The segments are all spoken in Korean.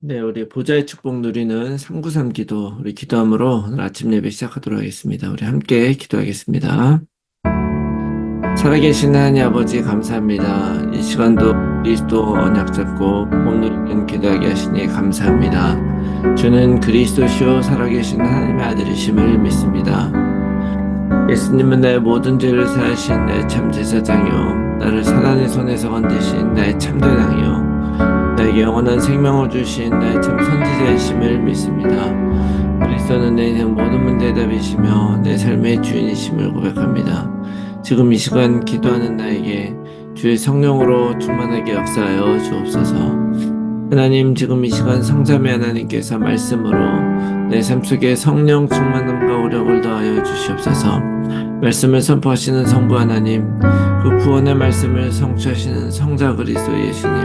네, 우리 보좌의 축복 누리는 393 기도, 우리 기도함으로 오늘 아침 예배 시작하도록 하겠습니다. 우리 함께 기도하겠습니다. 살아계신 하나님 아버지 감사합니다. 이 시간도 그리스도 언약 잡고 복음 누리는 기도하게 하시니 감사합니다. 주는 그리스도시요 살아계신 하나님의 아들이심을 믿습니다. 예수님은 나의 모든 죄를 사하신 나의 참 제사장이요 나를 사단의 손에서 건지신 나의 참된 왕이요 나에게 영원한 생명을 주신 나의 참 선지자이심을 믿습니다. 그리스도는 내 인생 모든 문제의 답이시며 내 삶의 주인이심을 고백합니다. 지금 이 시간 기도하는 나에게 주의 성령으로 충만하게 역사하여 주옵소서. 하나님, 지금 이 시간 성삼위 하나님께서 말씀으로 내 삶 속에 성령 충만함과 오력을 더하여 주시옵소서. 말씀을 선포하시는 성부 하나님, 그 구원의 말씀을 성취하시는 성자 그리스도 예수님,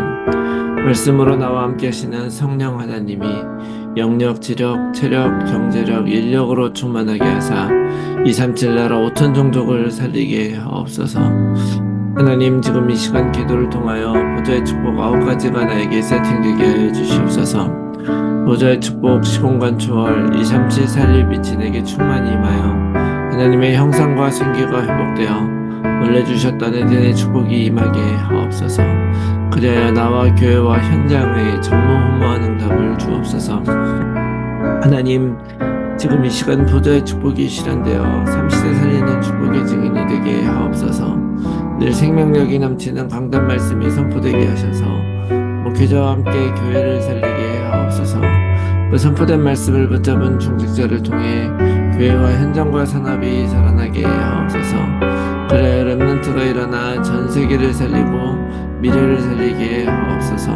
말씀으로 나와 함께 하시는 성령 하나님이 영력, 지력, 체력, 경제력, 인력으로 충만하게 하사 237 나라 5천 종족을 살리게 하옵소서. 하나님, 지금 이 시간 기도를 통하여 보좌의 축복 9가지가 나에게 세팅되게 하여 주시옵소서. 보좌의 축복 시공간 초월 237 살릴 빛이 내게 충만히 임하여 하나님의 형상과 생기가 회복되어 원래 주셨던 에덴의 축복이 임하게 하옵소서. 그리하여 나와 교회와 현장에 전무후무한 응답을 주옵소서. 하나님, 지금 이 시간 보좌의 축복이 실현되어 30세 살리는 축복의 증인이 되게 하옵소서. 늘 생명력이 넘치는 강단 말씀이 선포되게 하셔서 목회자와 함께 교회를 살리게 하옵소서. 그 선포된 말씀을 붙잡은 중직자를 통해 교회와 현장과 산업이 살아나게 하옵소서. 그래 렘넌트가 일어나 전 세계를 살리고 미래를 살리게 하옵소서.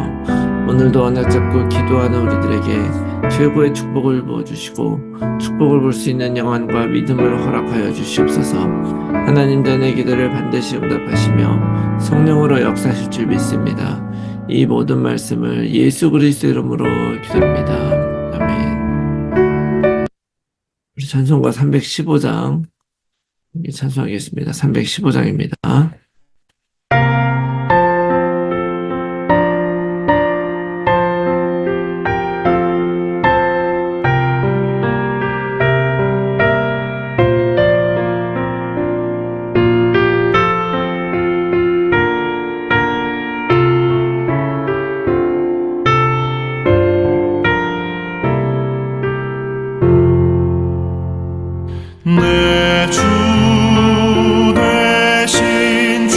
오늘도 언약 잡고 기도하는 우리들에게 최고의 축복을 부어주시고 축복을 볼 수 있는 영안과 믿음을 허락하여 주시옵소서. 하나님도 내 기도를 반드시 응답하시며 성령으로 역사하실 줄 믿습니다. 이 모든 말씀을 예수 그리스도 이름으로 기도합니다. 아멘. 우리 찬송가 315장 찬송하겠습니다. 315장입니다. 내 주 되신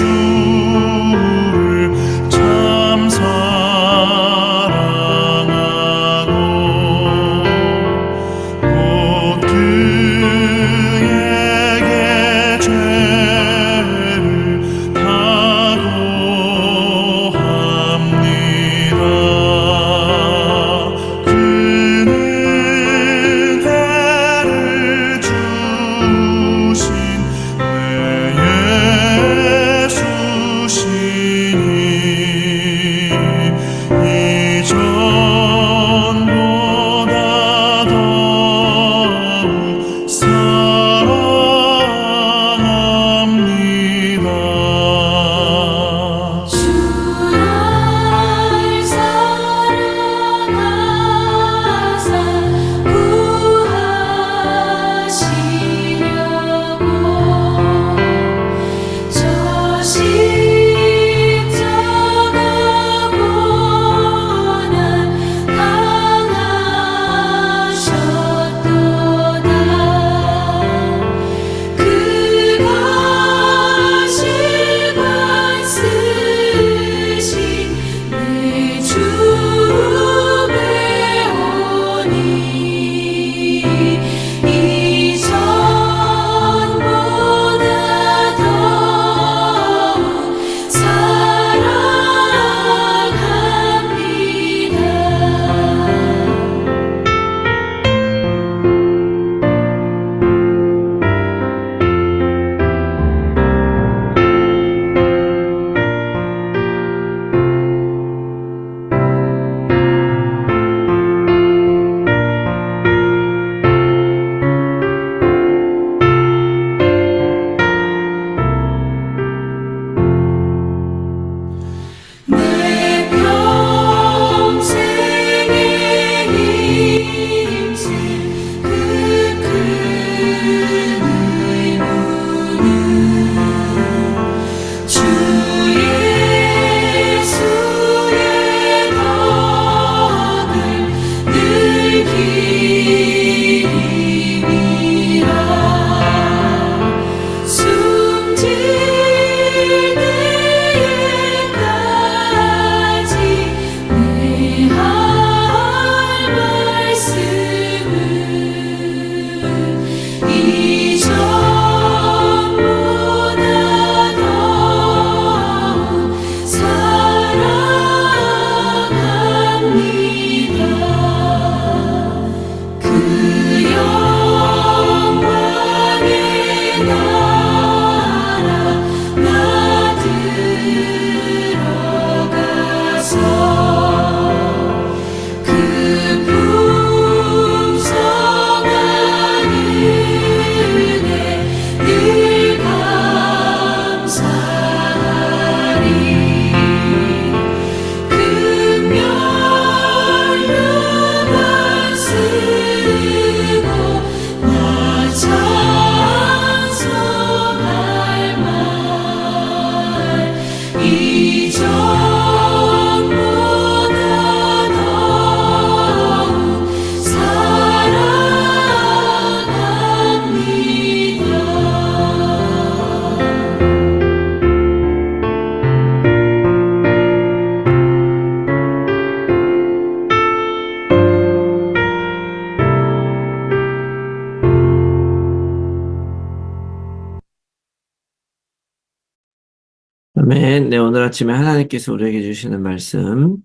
아멘. 네, 오늘 아침에 하나님께서 우리에게 주시는 말씀,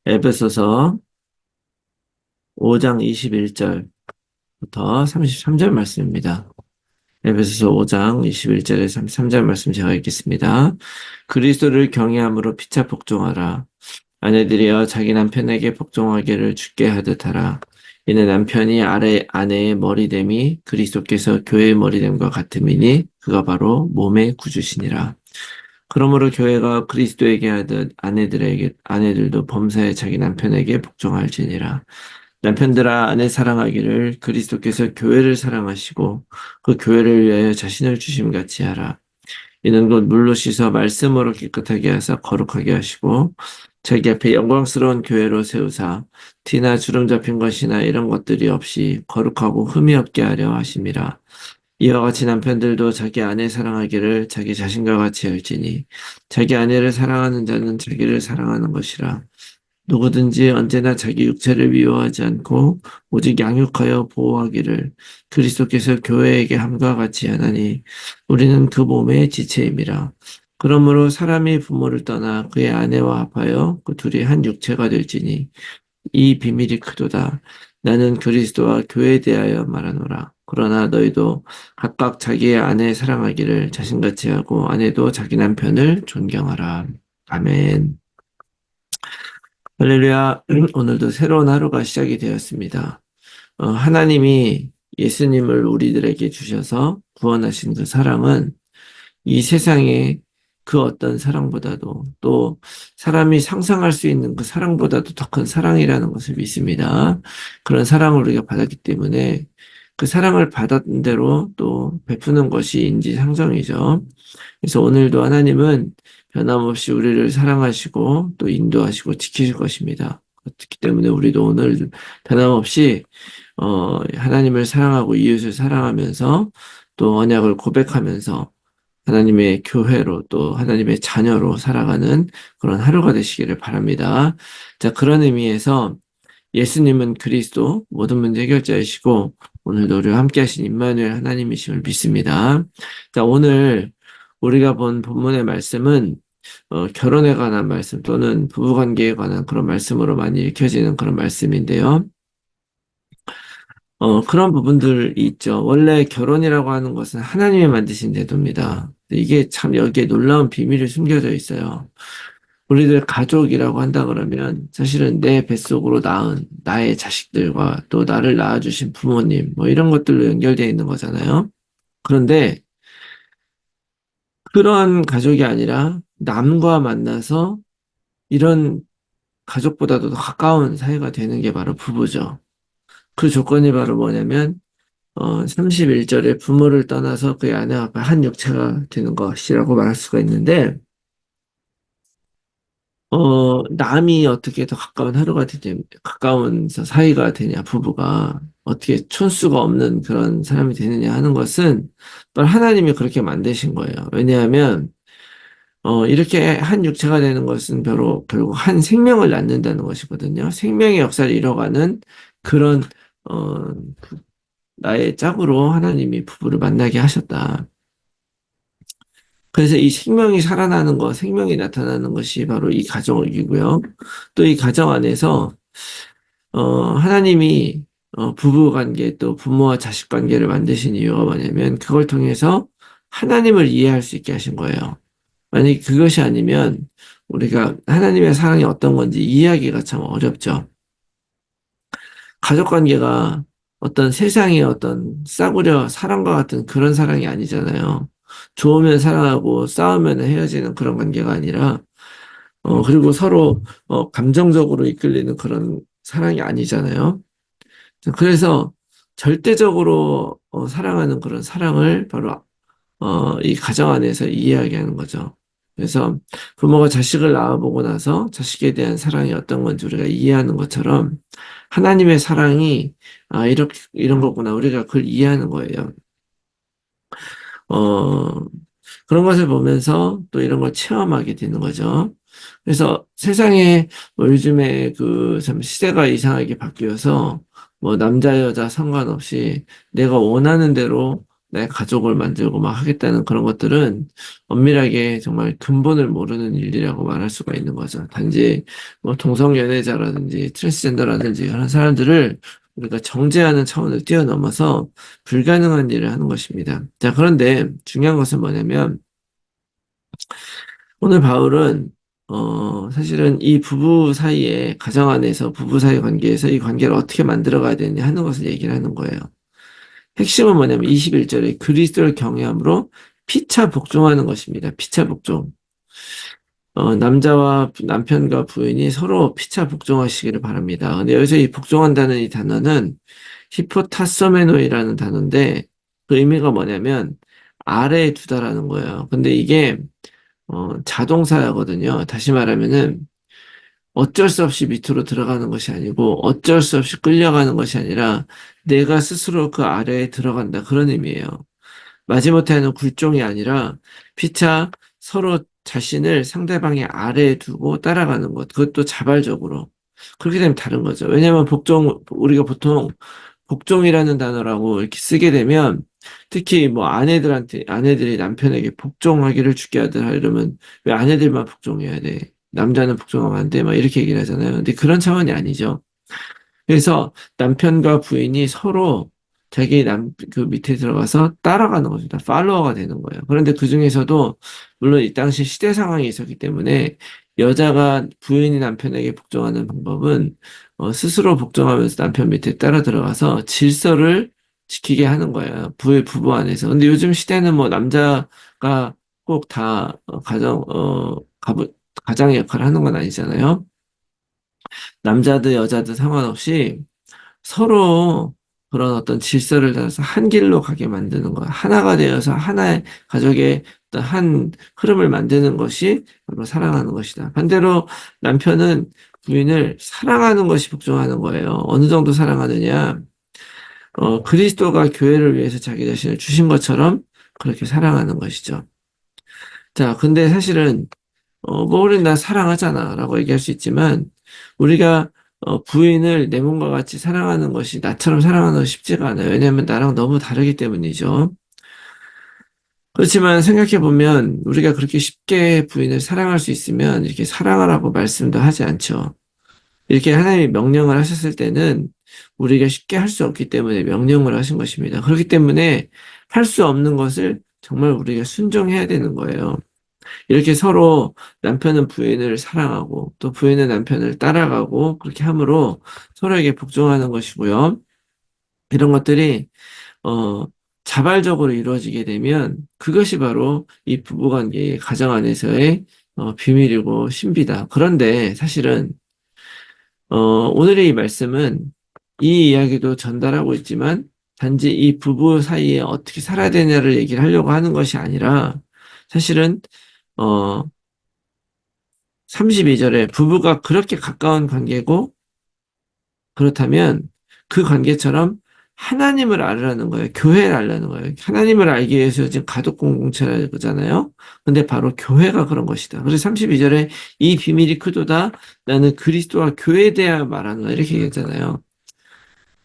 에베소서 5장 21절부터 33절 말씀입니다. 에베소서 5장 21절에 33절 말씀 제가 읽겠습니다. 그리스도를 경외함으로 피차 복종하라. 아내들이여 자기 남편에게 복종하기를 주께 하듯 하라. 이는 남편이 아내의 머리됨이 그리스도께서 교회의 머리됨과 같음이니 그가 바로 몸의 구주시니라. 그러므로 교회가 그리스도에게 하듯 아내들도 범사에 자기 남편에게 복종할지니라. 남편들아 아내 사랑하기를 그리스도께서 교회를 사랑하시고 그 교회를 위하여 자신을 주심같이 하라. 이는 곧 물로 씻어 말씀으로 깨끗하게 하사 거룩하게 하시고 자기 앞에 영광스러운 교회로 세우사 티나 주름 잡힌 것이나 이런 것들이 없이 거룩하고 흠이 없게 하려 하심이라. 이와 같이 남편들도 자기 아내 사랑하기를 자기 자신과 같이 할지니 자기 아내를 사랑하는 자는 자기를 사랑하는 것이라. 누구든지 언제나 자기 육체를 미워하지 않고 오직 양육하여 보호하기를 그리스도께서 교회에게 함과 같이 하나니 우리는 그 몸의 지체임이라. 그러므로 사람이 부모를 떠나 그의 아내와 합하여 그 둘이 한 육체가 될지니 이 비밀이 크도다. 나는 그리스도와 교회에 대하여 말하노라. 그러나 너희도 각각 자기의 아내 사랑하기를 자신같이 하고 아내도 자기 남편을 존경하라. 아멘. 할렐루야. 오늘도 새로운 하루가 시작이 되었습니다. 하나님이 예수님을 우리들에게 주셔서 구원하신 그 사랑은 이 세상의 그 어떤 사랑보다도 또 사람이 상상할 수 있는 그 사랑보다도 더 큰 사랑이라는 것을 믿습니다. 그런 사랑을 우리가 받았기 때문에 그 사랑을 받은 대로 또 베푸는 것이 인지상정이죠. 그래서 오늘도 하나님은 변함없이 우리를 사랑하시고 또 인도하시고 지키실 것입니다. 그렇기 때문에 우리도 오늘 변함없이 하나님을 사랑하고 이웃을 사랑하면서 또 언약을 고백하면서 하나님의 교회로 또 하나님의 자녀로 살아가는 그런 하루가 되시기를 바랍니다. 자, 그런 의미에서 예수님은 그리스도 모든 문제 해결자이시고 오늘도 우리와 함께 하신 임마누엘 하나님이심을 믿습니다. 자, 오늘 우리가 본 본문의 말씀은 결혼에 관한 말씀 또는 부부관계에 관한 그런 말씀으로 많이 읽혀지는 그런 말씀인데요. 그런 부분들이 있죠. 원래 결혼이라고 하는 것은 하나님이 만드신 제도입니다. 이게 참 여기에 놀라운 비밀이 숨겨져 있어요. 우리들 가족이라고 한다 그러면 사실은 내 뱃속으로 낳은 나의 자식들과 또 나를 낳아주신 부모님 뭐 이런 것들로 연결되어 있는 거잖아요. 그런데 그런 가족이 아니라 남과 만나서 이런 가족보다도 더 가까운 사이가 되는 게 바로 부부죠. 그 조건이 바로 뭐냐면 31절에 부모를 떠나서 그의 아내와 앞에 한 육체가 되는 것이라고 말할 수가 있는데 남이 어떻게 더 가까운 하루가 되냐, 가까운 사이가 되냐, 부부가 어떻게 촌수가 없는 그런 사람이 되느냐 하는 것은 바로 하나님이 그렇게 만드신 거예요. 왜냐하면 이렇게 한 육체가 되는 것은 결국 한 생명을 낳는다는 것이거든요. 생명의 역사를 이뤄가는 그런 어, 나의 짝으로 하나님이 부부를 만나게 하셨다. 그래서 이 생명이 살아나는 것, 생명이 나타나는 것이 바로 이 가정이고요. 또 이 가정 안에서 하나님이 부부 관계 또 부모와 자식 관계를 만드신 이유가 뭐냐면 그걸 통해서 하나님을 이해할 수 있게 하신 거예요. 만약에 그것이 아니면 우리가 하나님의 사랑이 어떤 건지 이해하기가 참 어렵죠. 가족 관계가 어떤 세상의 어떤 싸구려 사랑과 같은 그런 사랑이 아니잖아요. 좋으면 사랑하고 싸우면 헤어지는 그런 관계가 아니라 그리고 서로 감정적으로 이끌리는 그런 사랑이 아니잖아요. 그래서 절대적으로 사랑하는 그런 사랑을 바로 이 가정 안에서 이해하게 하는 거죠. 그래서 부모가 자식을 낳아보고 나서 자식에 대한 사랑이 어떤 건지 우리가 이해하는 것처럼 하나님의 사랑이 이런 거구나 우리가 그걸 이해하는 거예요. 어, 그런 것을 보면서 또 이런 걸 체험하게 되는 거죠. 그래서 세상에 뭐 요즘에 그 참 시대가 이상하게 바뀌어서 뭐 남자 여자 상관없이 내가 원하는 대로 내 가족을 만들고 막 하겠다는 그런 것들은 엄밀하게 정말 근본을 모르는 일이라고 말할 수가 있는 거죠. 단지 뭐 동성연애자라든지 트랜스젠더라든지 그런 사람들을 우리가 정죄하는 차원을 뛰어넘어서 불가능한 일을 하는 것입니다. 자, 그런데 중요한 것은 뭐냐면 오늘 바울은 사실은 이 부부 사이에 가정 안에서 부부 사이 관계에서 이 관계를 어떻게 만들어 가야 되느냐 하는 것을 얘기를 하는 거예요. 핵심은 뭐냐면 21절에 그리스도를 경외함으로 피차 복종하는 것입니다. 피차 복종. 남자와 남편과 부인이 서로 피차 복종하시기를 바랍니다. 근데 여기서 이 복종한다는 이 단어는 히포타소메노이라는 단어인데 그 의미가 뭐냐면 아래에 두다라는 거예요. 근데 이게 자동사거든요. 다시 말하면은 어쩔 수 없이 밑으로 들어가는 것이 아니고 어쩔 수 없이 끌려가는 것이 아니라 내가 스스로 그 아래에 들어간다. 그런 의미예요. 마지못해 하는 굴종이 아니라 피차 서로 자신을 상대방의 아래에 두고 따라가는 것. 그것도 자발적으로. 그렇게 되면 다른 거죠. 왜냐하면 우리가 보통 복종이라는 단어라고 이렇게 쓰게 되면 특히 뭐 아내들이 남편에게 복종하기를 주게 하더라 이러면 왜 아내들만 복종해야 돼? 남자는 복종하면 안 돼? 막 이렇게 얘기를 하잖아요. 근데 그런 차원이 아니죠. 그래서 남편과 부인이 서로 그 밑에 들어가서 따라가는 거죠. 다 팔로워가 되는 거예요. 그런데 그 중에서도, 물론 이 당시 시대 상황이 있었기 때문에, 여자가 부인이 남편에게 복종하는 방법은, 스스로 복종하면서 남편 밑에 따라 들어가서 질서를 지키게 하는 거예요. 부부 안에서. 근데 요즘 시대는 뭐 남자가 꼭 다, 가장의 역할을 하는 건 아니잖아요. 남자든 여자든 상관없이 서로 그런 어떤 질서를 따라서 한 길로 가게 만드는 것, 하나가 되어서 하나의 가족의 어떤 한 흐름을 만드는 것이 바로 사랑하는 것이다. 반대로 남편은 부인을 사랑하는 것이 복종하는 거예요. 어느 정도 사랑하느냐? 그리스도가 교회를 위해서 자기 자신을 주신 것처럼 그렇게 사랑하는 것이죠. 자, 근데 사실은 뭐, 우린 나 사랑하잖아. 라고 얘기할 수 있지만, 우리가, 부인을 내 몸과 같이 사랑하는 것이 나처럼 사랑하는 것이 쉽지가 않아요. 왜냐하면 나랑 너무 다르기 때문이죠. 그렇지만 생각해보면, 우리가 그렇게 쉽게 부인을 사랑할 수 있으면, 이렇게 사랑하라고 말씀도 하지 않죠. 이렇게 하나님이 명령을 하셨을 때는, 우리가 쉽게 할 수 없기 때문에 명령을 하신 것입니다. 그렇기 때문에, 할 수 없는 것을 정말 우리가 순종해야 되는 거예요. 이렇게 서로 남편은 부인을 사랑하고 또 부인은 남편을 따라가고 그렇게 함으로 서로에게 복종하는 것이고요. 이런 것들이 어 자발적으로 이루어지게 되면 그것이 바로 이 부부관계의 가정 안에서의 비밀이고 신비다. 그런데 사실은 오늘의 이 말씀은 이 이야기도 전달하고 있지만 단지 이 부부 사이에 어떻게 살아야 되냐를 얘기를 하려고 하는 것이 아니라 사실은 어 32절에 부부가 그렇게 가까운 관계고 그렇다면 그 관계처럼 하나님을 알으라는 거예요. 교회를 알라는 거예요. 하나님을 알기 위해서 지금 가족 공동체라잖아요. 근데 바로 교회가 그런 것이다. 그래서 32절에 이 비밀이 크도다. 나는 그리스도와 교회에 대하여 말하는 거야. 이렇게 얘기했잖아요.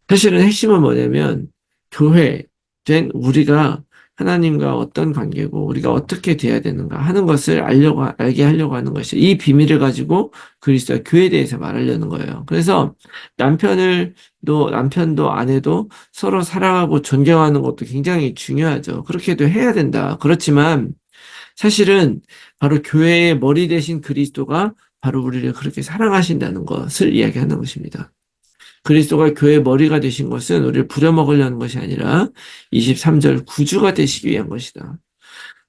사실은 핵심은 뭐냐면 교회 된 우리가 하나님과 어떤 관계고 우리가 어떻게 돼야 되는가 하는 것을 알게 하려고 하는 것이죠. 이 비밀을 가지고 그리스도와 교회에 대해서 말하려는 거예요. 그래서 남편도 아내도 서로 사랑하고 존경하는 것도 굉장히 중요하죠. 그렇게도 해야 된다. 그렇지만 사실은 바로 교회의 머리 대신 그리스도가 바로 우리를 그렇게 사랑하신다는 것을 이야기하는 것입니다. 그리스도가 교회의 머리가 되신 것은 우리를 부려먹으려는 것이 아니라 23절 구주가 되시기 위한 것이다.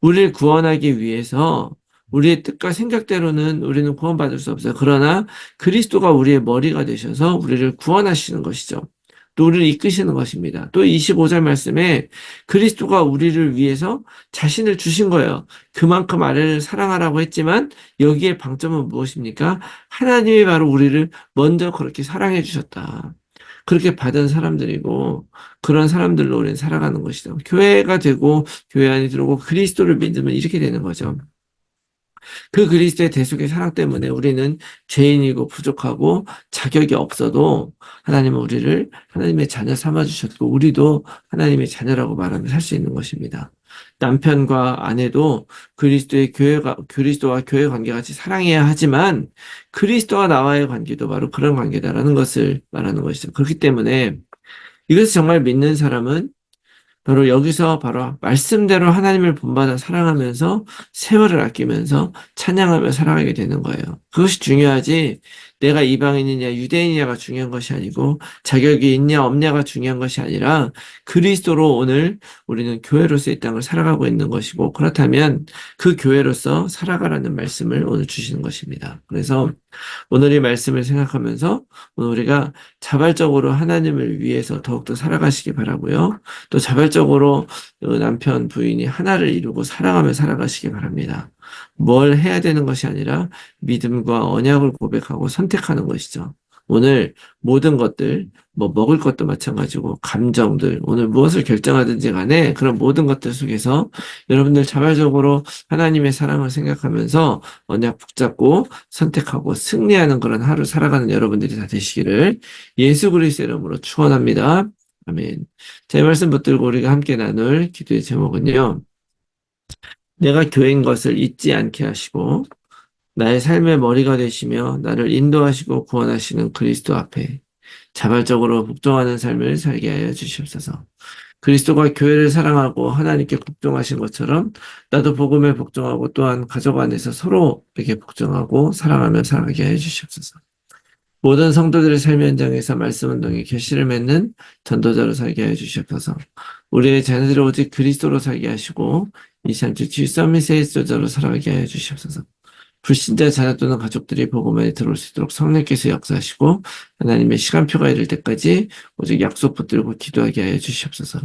우리를 구원하기 위해서 우리의 뜻과 생각대로는 우리는 구원받을 수 없어요. 그러나 그리스도가 우리의 머리가 되셔서 우리를 구원하시는 것이죠. 또 우리를 이끄시는 것입니다. 또 25절 말씀에 그리스도가 우리를 위해서 자신을 주신 거예요. 그만큼 아래를 사랑하라고 했지만 여기에 방점은 무엇입니까? 하나님이 바로 우리를 먼저 그렇게 사랑해 주셨다. 그렇게 받은 사람들이고 그런 사람들로 우리는 살아가는 것이다. 교회가 되고 교회 안에 들어오고 그리스도를 믿으면 이렇게 되는 거죠. 그 그리스도의 대속의 사랑 때문에 우리는 죄인이고 부족하고 자격이 없어도 하나님은 우리를 하나님의 자녀 삼아주셨고 우리도 하나님의 자녀라고 말하며 살 수 있는 것입니다. 남편과 아내도 그리스도와 교회 관계같이 사랑해야 하지만 그리스도와 나와의 관계도 바로 그런 관계다라는 것을 말하는 것이죠. 그렇기 때문에 이것을 정말 믿는 사람은 바로 여기서 바로 말씀대로 하나님을 본받아 사랑하면서 세월을 아끼면서 찬양하며 살아가게 되는 거예요. 그것이 중요하지 내가 이방인이냐 유대인이냐가 중요한 것이 아니고 자격이 있냐 없냐가 중요한 것이 아니라 그리스도로 오늘 우리는 교회로서 이 땅을 살아가고 있는 것이고 그렇다면 그 교회로서 살아가라는 말씀을 오늘 주시는 것입니다. 그래서 오늘 이 말씀을 생각하면서 오늘 우리가 자발적으로 하나님을 위해서 더욱더 살아가시기 바라고요. 또 자발적으로 남편, 부인이 하나를 이루고 사랑하며 살아가시기 바랍니다. 뭘 해야 되는 것이 아니라 믿음과 언약을 고백하고 선택하는 것이죠. 오늘 모든 것들, 뭐 먹을 것도 마찬가지고 감정들, 오늘 무엇을 결정하든지 간에 그런 모든 것들 속에서 여러분들 자발적으로 하나님의 사랑을 생각하면서 언약 붙잡고 선택하고 승리하는 그런 하루 살아가는 여러분들이 다 되시기를 예수 그리스도의 이름으로 축원합니다. 아멘. 제 말씀 붙들고 우리가 함께 나눌 기도의 제목은요. 내가 교회인 것을 잊지 않게 하시고 나의 삶의 머리가 되시며 나를 인도하시고 구원하시는 그리스도 앞에 자발적으로 복종하는 삶을 살게 하여 주시옵소서. 그리스도가 교회를 사랑하고 하나님께 복종하신 것처럼 나도 복음에 복종하고 또한 가족 안에서 서로에게 복종하고 사랑하며 살아가게 해 주시옵소서. 모든 성도들의 삶의 현장에서 말씀 운동에 결실을 맺는 전도자로 살게 해 주시옵소서. 우리의 자녀들을 오직 그리스도로 살게 하시고 23주 G-서밋의 지도자로 살아가게 하여 주시옵소서. 불신자 자녀 또는 가족들이 복음에 들어올 수 있도록 성령께서 역사하시고 하나님의 시간표가 이를 때까지 오직 약속 붙들고 기도하게 하여 주시옵소서.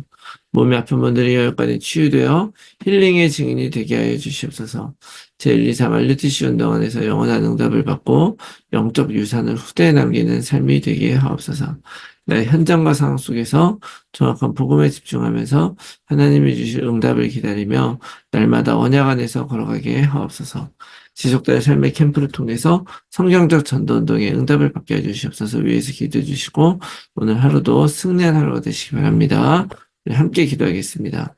몸이 아픈 분들이 여기까지 치유되어 힐링의 증인이 되게 하여 주시옵소서. 제123 알류티시 운동 안에서 영원한 응답을 받고 영적 유산을 후대에 남기는 삶이 되게 하옵소서. 나의 현장과 상황 속에서 정확한 복음에 집중하면서 하나님이 주실 응답을 기다리며 날마다 언약 안에서 걸어가게 하옵소서. 지속될 삶의 캠프를 통해서 성경적 전도운동에 응답을 받게 해주시옵소서. 위에서 기도해 주시고 오늘 하루도 승리한 하루가 되시기 바랍니다. 함께 기도하겠습니다.